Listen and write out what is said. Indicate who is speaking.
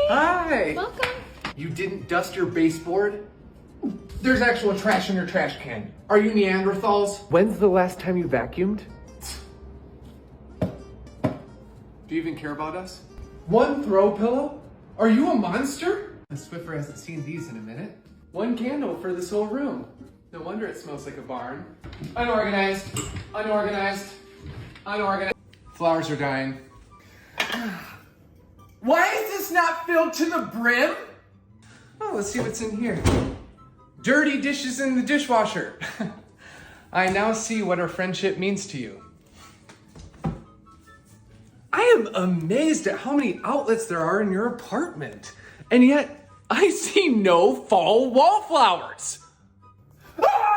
Speaker 1: Hi.
Speaker 2: Welcome.
Speaker 1: You didn't dust your baseboard?
Speaker 3: There's actual trash in your trash can. Are you Neanderthals?
Speaker 1: When's the last time you vacuumed? Do you even care about us?
Speaker 3: One throw pillow? Are you a monster?
Speaker 1: The Swiffer hasn't seen these in a minute. One candle for this whole room. No wonder it smells like a barn.
Speaker 3: Unorganized. Unorganized. Unorganized.
Speaker 1: Flowers are dying.
Speaker 3: Why is this not filled to the brim?
Speaker 1: Oh, let's see what's in here. Dirty dishes in the dishwasher. I now see what our friendship means to you. I am amazed at how many outlets there are in your apartment. And yet, I see no fall wallflowers.
Speaker 3: Ah!